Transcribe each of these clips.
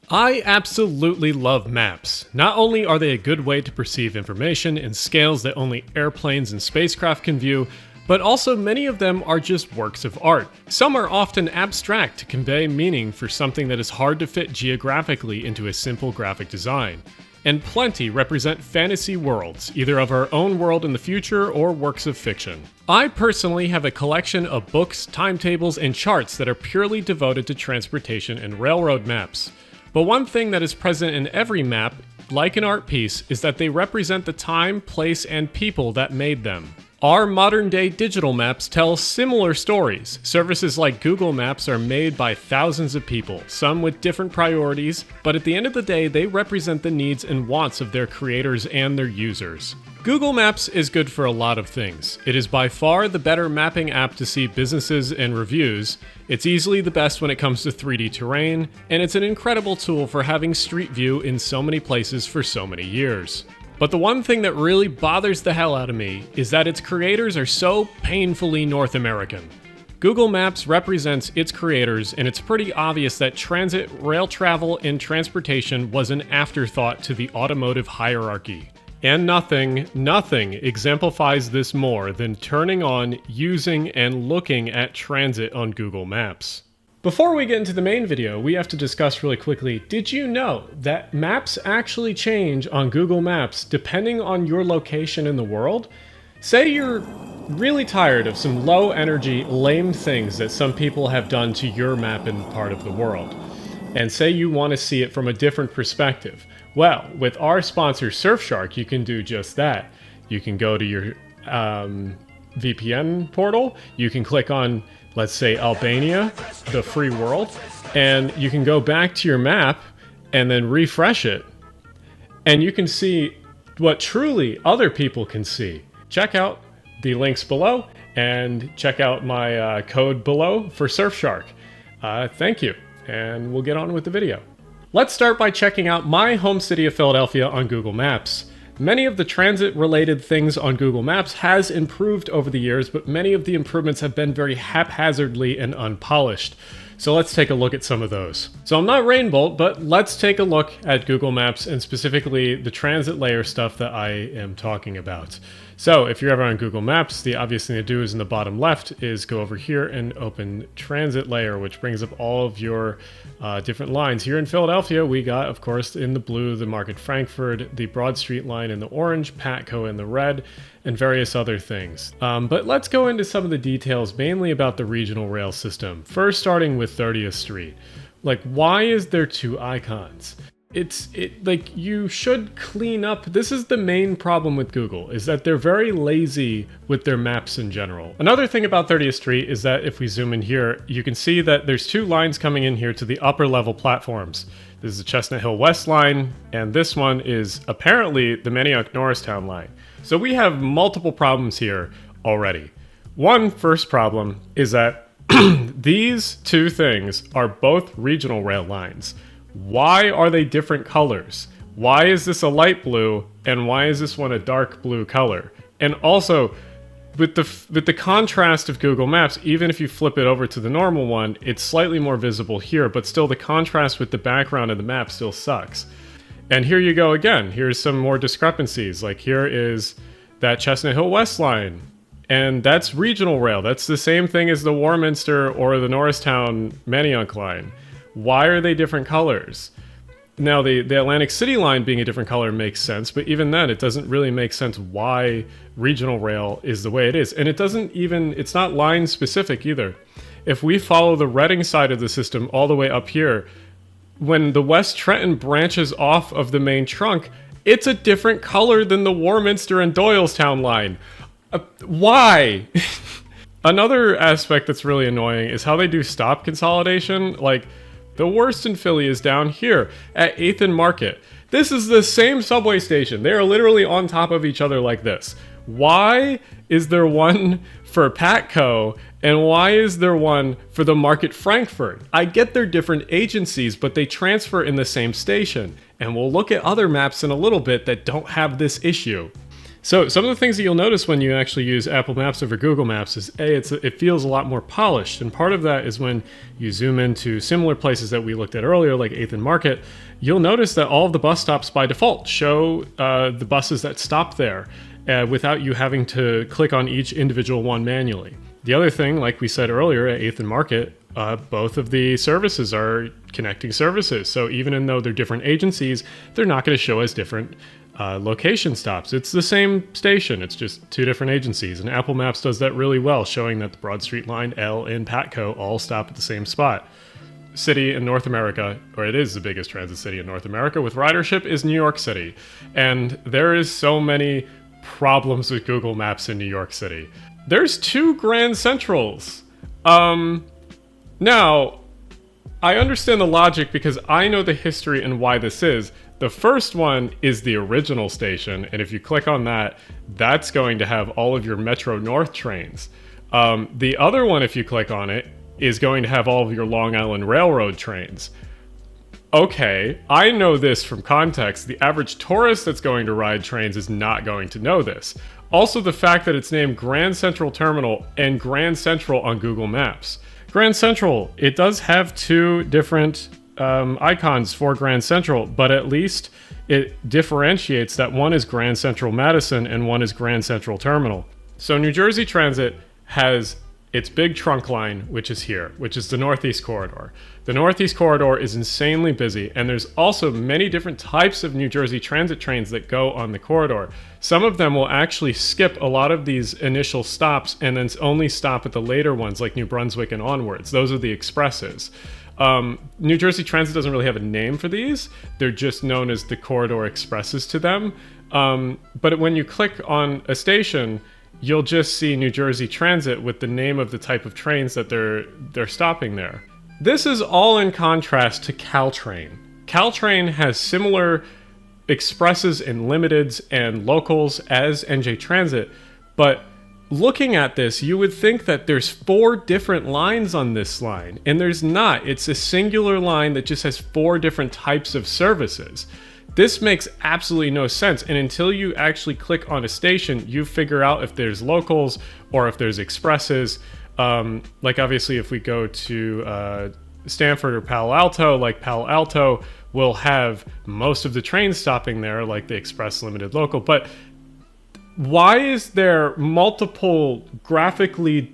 I absolutely love maps. Not only are they a good way to perceive information in scales that only airplanes and spacecraft can view, but also many of them are just works of art. Some are often abstract to convey meaning for something that is hard to fit geographically into a simple graphic design. And plenty represent fantasy worlds, either of our own world in the future or works of fiction. I personally have a collection of books, timetables, and charts that are purely devoted to transportation and railroad maps. But one thing that is present in every map, like an art piece, is that they represent the time, place, and people that made them. Our modern-day digital maps tell similar stories. Services like Google Maps are made by thousands of people, some with different priorities, but at the end of the day, they represent the needs and wants of their creators and their users. Google Maps is good for a lot of things. It is by far the better mapping app to see businesses and reviews. It's easily the best when it comes to 3D terrain, and it's an incredible tool for having Street View in so many places for so many years. But the one thing that really bothers the hell out of me is that its creators are so painfully North American. Google Maps represents its creators, and it's pretty obvious that transit, rail travel, and transportation was an afterthought to the automotive hierarchy. And nothing exemplifies this more than turning on, using, and looking at transit on Google Maps. Before we get into the main video, we have to discuss really quickly, did you know that maps actually change on Google Maps depending on your location in the world? Say you're really tired of some low energy, lame things that some people have done to your map in part of the world, and say you want to see it from a different perspective. Well, with our sponsor Surfshark, you can do just that. You can go to your VPN portal, you can click on, let's say, Albania, the free world, and you can go back to your map and then refresh it, and you can see what truly other people can see. Check out the links below and check out my code below for Surfshark. Thank you, and we'll get on with the video. Let's start by checking out my home city of Philadelphia on Google Maps. Many of the transit-related things on Google Maps has improved over the years, but many of the improvements have been very haphazardly and unpolished. So let's take a look at some of those. So I'm not Rainbolt, but let's take a look at Google Maps and specifically the transit layer stuff that I am talking about. So if you're ever on Google Maps, the obvious thing to do is in the bottom left is go over here and open transit layer, which brings up all of your different lines. Here in Philadelphia, we got, of course, in the blue, the Market Frankfurt, the Broad Street line in the orange, Patco in the red, and various other things. But let's go into some of the details, mainly about the regional rail system. First, starting with 30th Street. Like, why is there two icons? Like, you should clean up. This is the main problem with Google, is that they're very lazy with their maps in general. Another thing about 30th Street is that if we zoom in here, you can see that there's two lines coming in here to the upper level platforms. This is the Chestnut Hill West line, and this one is apparently the Manioc Norristown line. So we have multiple problems here already. One first problem is that these two things are both regional rail lines. Why are they different colors? Why is this a light blue and why is this one a dark blue color? And also, with the contrast of Google Maps, even if you flip it over to the normal one, it's slightly more visible here, but still the contrast with the background of the map still sucks. And here you go again. Here's some more discrepancies. Like, here is that Chestnut Hill West line, and that's regional rail. That's the same thing as the Warminster or the Norristown Manioc line. Why are they different colors? Now, the Atlantic City line being a different color makes sense, but even then, it doesn't really make sense why regional rail is the way it is. And it's not line specific either. If we follow the Reading side of the system all the way up here, when the West Trenton branches off of the main trunk, it's a different color than the Warminster and Doylestown line. Why? Another aspect that's really annoying is how they do stop consolidation. Like, the worst in Philly is down here at 8th and Market. This is the same subway station. They are literally on top of each other like this. Why is there one for Patco and why is there one for the Market Frankfurt? I get they're different agencies, but they transfer in the same station. And we'll look at other maps in a little bit that don't have this issue. So some of the things that you'll notice when you actually use Apple Maps over Google Maps is it feels a lot more polished, and part of that is when you zoom into similar places that we looked at earlier, like 8th and Market, you'll notice that all of the bus stops by default show the buses that stop there without you having to click on each individual one manually. The other thing, like we said earlier at 8th and Market, both of the services are connecting services. So even though they're different agencies, they're not going to show as different location stops. It's the same station, it's just two different agencies. And Apple Maps does that really well, showing that the Broad Street Line, L, and Patco all stop at the same spot. City in North America, or it is the biggest transit city in North America with ridership, is New York City. And there is so many problems with Google Maps in New York City. There's 2 Grand Centrals. Now, I understand the logic because I know the history and why this is. The first one is the original station, and if you click on that, that's going to have all of your Metro North trains. The other one, if you click on it, is going to have all of your Long Island Railroad trains. Okay, I know this from context. The average tourist that's going to ride trains is not going to know this. Also, the fact that it's named Grand Central Terminal and Grand Central on Google Maps. Grand Central, it does have 2 different icons for Grand Central, but at least it differentiates that one is Grand Central Madison and one is Grand Central Terminal. So New Jersey Transit has its big trunk line, which is here, which is the Northeast Corridor. The Northeast Corridor is insanely busy, and there's also many different types of New Jersey Transit trains that go on the corridor. Some of them will actually skip a lot of these initial stops and then only stop at the later ones, like New Brunswick and onwards. Those are the expresses. New Jersey Transit doesn't really have a name for these. They're just known as the Corridor Expresses to them. But when you click on a station, you'll just see New Jersey Transit with the name of the type of trains that they're stopping there. This is all in contrast to Caltrain. Caltrain has similar expresses and limiteds and locals as NJ Transit, but looking at this, you would think that there's 4 different lines on this line, and there's not. It's a singular line that just has 4 different types of services. This makes absolutely no sense, and until you actually click on a station, you figure out if there's locals or if there's expresses. Like obviously if we go to Stanford or Palo Alto, like Palo Alto will have most of the trains stopping there, like the express limited local, but why is there multiple graphically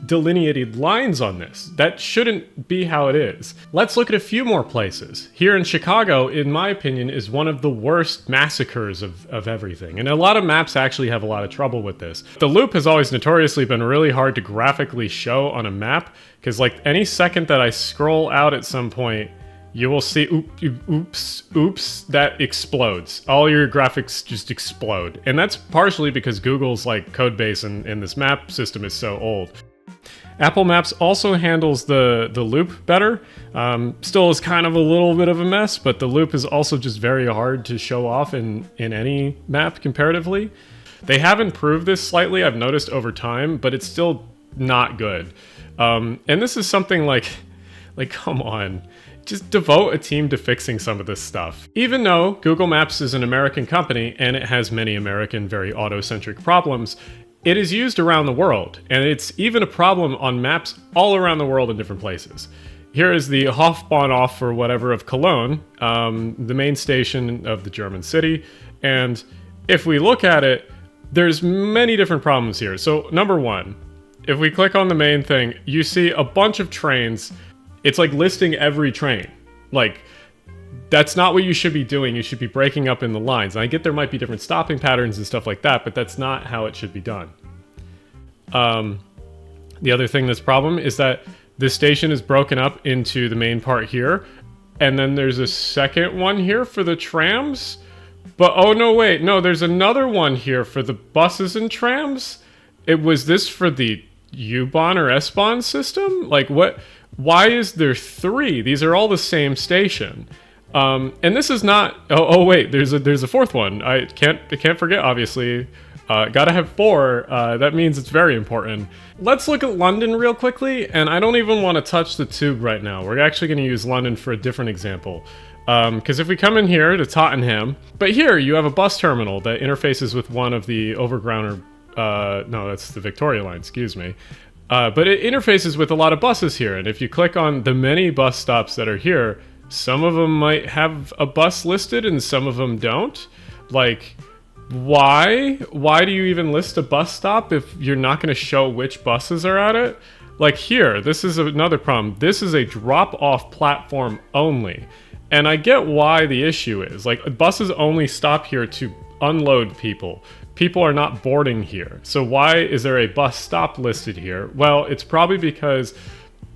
delineated lines on this? That shouldn't be how it is. Let's look at a few more places. Here in Chicago, in my opinion, is one of the worst massacres of everything. And a lot of maps actually have a lot of trouble with this. The loop has always notoriously been really hard to graphically show on a map, because like any second that I scroll out at some point, you will see, oops, that explodes. All your graphics just explode. And that's partially because Google's like code base and this map system is so old. Apple Maps also handles the loop better. Still is kind of a little bit of a mess, but the loop is also just very hard to show off in any map comparatively. They have improved this slightly, I've noticed over time, but it's still not good. And this is something like come on. Just devote a team to fixing some of this stuff. Even though Google Maps is an American company and it has many American, very auto-centric problems, it is used around the world, and it's even a problem on maps all around the world in different places. Here is the Hauptbahnhof or whatever of Cologne, the main station of the German city, and if we look at it, there's many different problems here. So number one, if we click on the main thing, you see a bunch of trains. It's like listing every train. Like, that's not what you should be doing. You should be breaking up in the lines. And I get there might be different stopping patterns and stuff like that, but that's not how it should be done. The other thing that's problem is that this station is broken up into the main part here, and then there's a second one here for the trams. But oh no, wait, no, there's another one here for the buses and trams. Was this for the U-Bahn or S-Bahn system? Like what? Why is there 3? These are all the same station. And this is not. Oh wait, there's a fourth one. I can't forget. Obviously, Gotta have 4. That means it's very important. Let's look at London real quickly, and I don't even want to touch the tube right now. We're actually going to use London for a different example. Because if we come in here to Tottenham, but here you have a bus terminal that interfaces with one of the overground, no, that's the Victoria line, excuse me. But it interfaces with a lot of buses here, and if you click on the many bus stops that are here, some of them might have a bus listed and some of them don't. Like, why? Why do you even list a bus stop if you're not going to show which buses are at it? Like here, this is another problem. This is a drop-off platform only. And I get why the issue is. Like, buses only stop here to unload people. People are not boarding here. So why is there a bus stop listed here? Well, it's probably because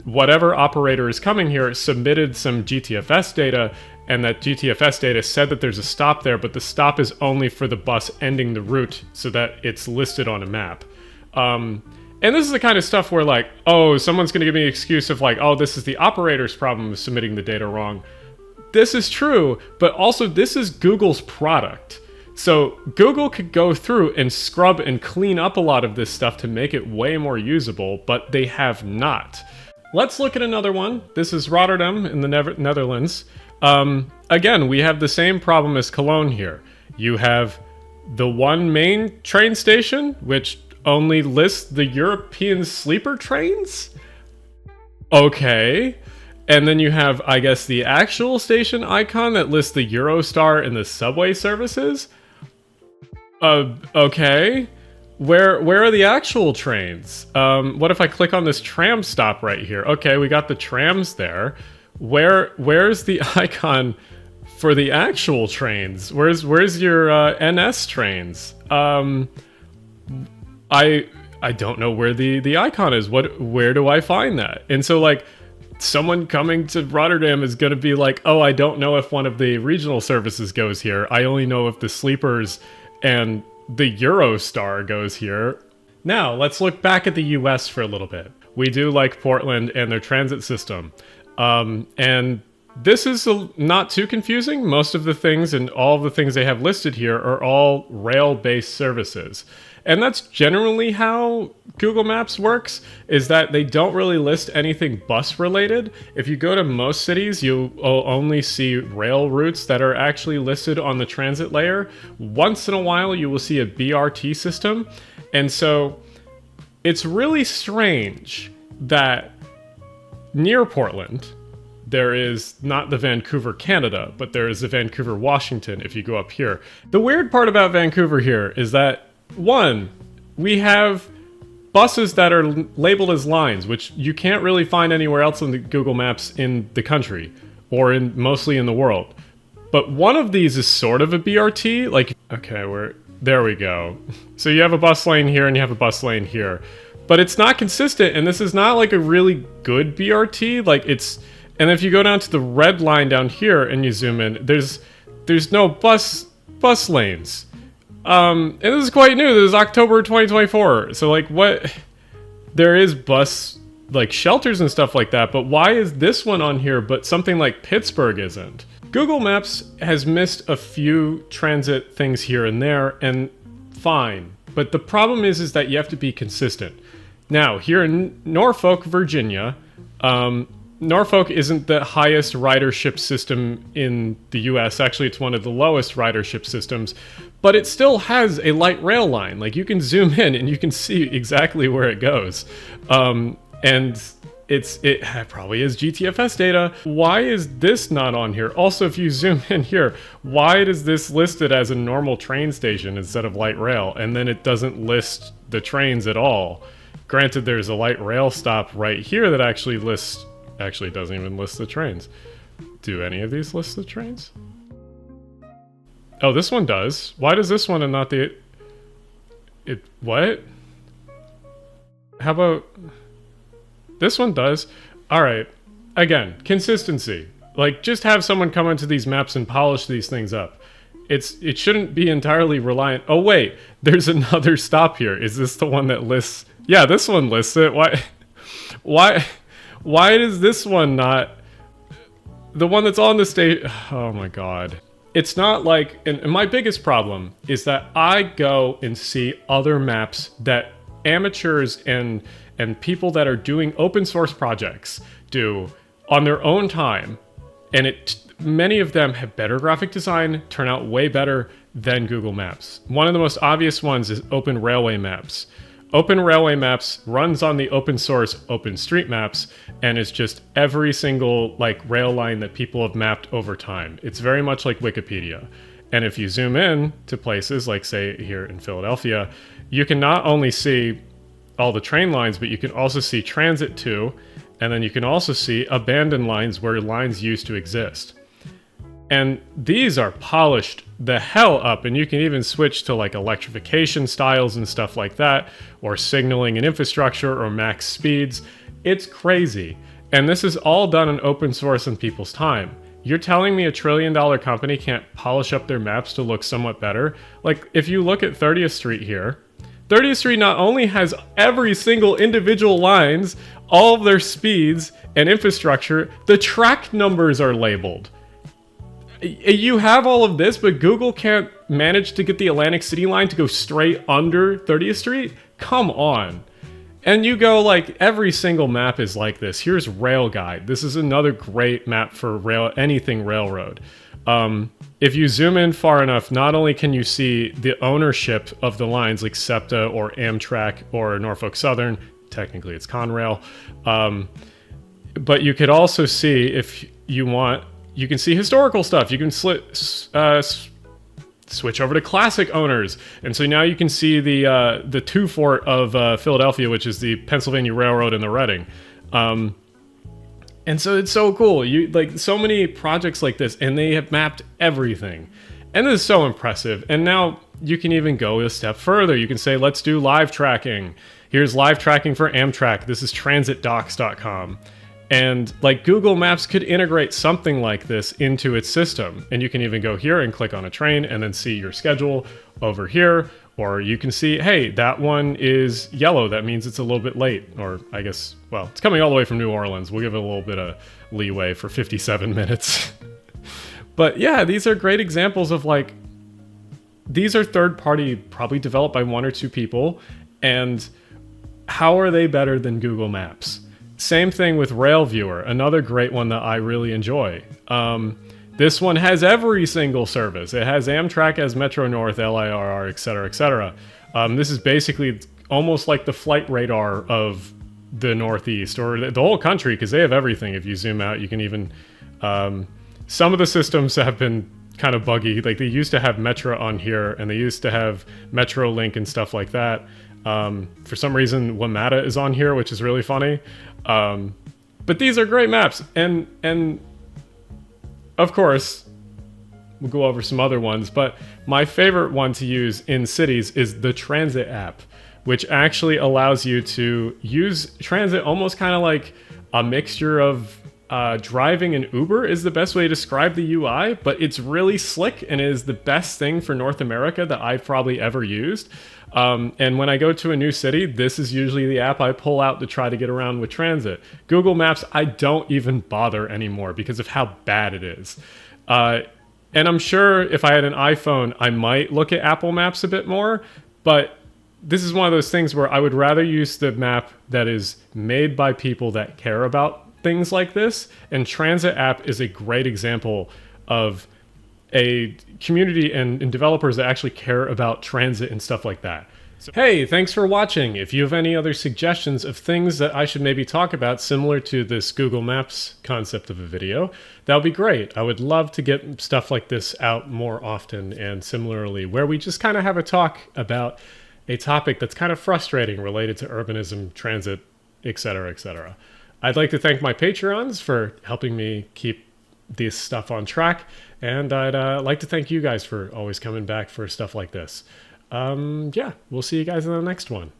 whatever operator is coming here submitted some GTFS data, and that GTFS data said that there's a stop there, but the stop is only for the bus ending the route so that it's listed on a map. And this is the kind of stuff where, like, oh, someone's going to give me an excuse of like, oh, this is the operator's problem of submitting the data wrong. This is true, but also this is Google's product. So Google could go through and scrub and clean up a lot of this stuff to make it way more usable, but they have not. Let's look at another one. This is Rotterdam in the Netherlands. Again, we have the same problem as Cologne here. You have the one main train station, which only lists the European sleeper trains? Okay. And then you have, I guess, the actual station icon that lists the Eurostar and the subway services? Okay. Where are the actual trains? What if I click on this tram stop right here? Okay, we got the trams there. Where's the icon for the actual trains? Where's your NS trains? I don't know where the icon is. Where do I find that? And so, like, someone coming to Rotterdam is going to be like, oh, I don't know if one of the regional services goes here. I only know if the sleepers and the Eurostar goes here. Now, let's look back at the US for a little bit. We do like Portland and their transit system. And this is not too confusing. Most of the things and all of the things they have listed here are all rail-based services. And that's generally how Google Maps works, is that they don't really list anything bus related. If you go to most cities, you'll only see rail routes that are actually listed on the transit layer. Once in a while, you will see a BRT system. And so it's really strange that near Portland, there is not the Vancouver, Canada, but there is the Vancouver, Washington, if you go up here. The weird part about Vancouver here is that, one, we have buses that are labeled as lines, which you can't really find anywhere else on the Google Maps in the country, or mostly in the world. But one of these is sort of a BRT, like, okay, there we go. So you have a bus lane here and you have a bus lane here. But it's not consistent, and this is not like a really good BRT. Like, and if you go down to the red line down here and you zoom in, there's no bus lanes. And this is quite new. This is October 2024. So, like, what? There is bus, like, shelters and stuff like that, but why is this one on here, but something like Pittsburgh isn't? Google Maps has missed a few transit things here and there, and fine. But the problem is that you have to be consistent. Now, here in Norfolk, Virginia, Norfolk isn't the highest ridership system in the US. Actually, it's one of the lowest ridership systems, but it still has a light rail line. Like, you can zoom in and you can see exactly where it goes. And it probably is GTFS data. Why is this not on here? Also, if you zoom in here, why is this listed as a normal train station instead of light rail? And then it doesn't list the trains at all. Granted, there's a light rail stop right here that actually lists. Actually, it doesn't even list the trains. Do any of these list the trains? Oh, this one does. Why does this one and not the... What? How about... This one does. Alright. Again, consistency. Like, just have someone come into these maps and polish these things up. It shouldn't be entirely reliant... Oh, wait. There's another stop here. Is this the one that lists... Yeah, this one lists it. Why does this one not... The one that's on the state... Oh my god. it's not like, and my biggest problem is that I go and see other maps that amateurs and people that are doing open source projects do on their own time, and many of them have better graphic design, turn out way better than Google Maps. One of the most obvious ones is Open Railway Maps. Open Railway Maps runs on the open source OpenStreetMaps, and it's just every single like rail line that people have mapped over time. It's very much like Wikipedia. And if you zoom in to places like, say, here in Philadelphia, you can not only see all the train lines, but you can also see transit too, and then you can also see abandoned lines where lines used to exist. And these are polished the hell up, and you can even switch to like electrification styles and stuff like that, or signaling and infrastructure, or max speeds. It's crazy. And this is all done in open source in people's time. You're telling me $1 trillion company can't polish up their maps to look somewhat better? Like, if you look at 30th Street here, 30th Street not only has every single individual lines, all of their speeds and infrastructure, the track numbers are labeled. You have all of this, but Google can't manage to get the Atlantic City line to go straight under 30th Street? Come on. And you go like, every single map is like this. Here's Rail Guide. This is another great map for anything railroad. If you zoom in far enough, not only can you see the ownership of the lines like SEPTA or Amtrak or Norfolk Southern, technically it's Conrail, but you could also see, if you want, you can see historical stuff. You can switch over to classic owners, and so now you can see the Two Fort of Philadelphia, which is the Pennsylvania Railroad and the Reading. And so it's so cool. You like so many projects like this, and they have mapped everything, and this is so impressive. And now you can even go a step further. You can say, let's do live tracking. Here's live tracking for Amtrak. This is transitdocs.com. And like Google Maps could integrate something like this into its system. And you can even go here and click on a train and then see your schedule over here. Or you can see, hey, that one is yellow. That means it's a little bit late. Or I guess, well, it's coming all the way from New Orleans. We'll give it a little bit of leeway for 57 minutes. But yeah, these are great examples of like, these are third party, probably developed by one or two people. And how are they better than Google Maps? Same thing with Rail Viewer, another great one that I really enjoy. This one has every single service. It has Amtrak, as Metro North, LIRR, etc., etc. This is basically almost like the flight radar of the Northeast, or the whole country, because they have everything. If you zoom out, you can even... some of the systems have been kind of buggy. Like, they used to have Metra on here, and they used to have Metrolink and stuff like that. For some reason, WMATA is on here, which is really funny. But these are great maps, and of course, we'll go over some other ones, but my favorite one to use in cities is the Transit app, which actually allows you to use transit almost kind of like a mixture of driving and Uber is the best way to describe the UI, but it's really slick and is the best thing for North America that I've probably ever used. And when I go to a new city, this is usually the app I pull out to try to get around with transit. Google Maps, I don't even bother anymore because of how bad it is. And I'm sure if I had an iPhone, I might look at Apple Maps a bit more, but this is one of those things where I would rather use the map that is made by people that care about things like this. And Transit app is a great example of a community and developers that actually care about transit and stuff like that. So, hey, thanks for watching. If you have any other suggestions of things that I should maybe talk about similar to this Google Maps concept of a video, that would be great. I would love to get stuff like this out more often, and similarly where we just kind of have a talk about a topic that's kind of frustrating related to urbanism, transit, etc., etc. I'd like to thank my Patreons for helping me keep this stuff on track, and I'd like to thank you guys for always coming back for stuff like this. Yeah, we'll see you guys in the next one.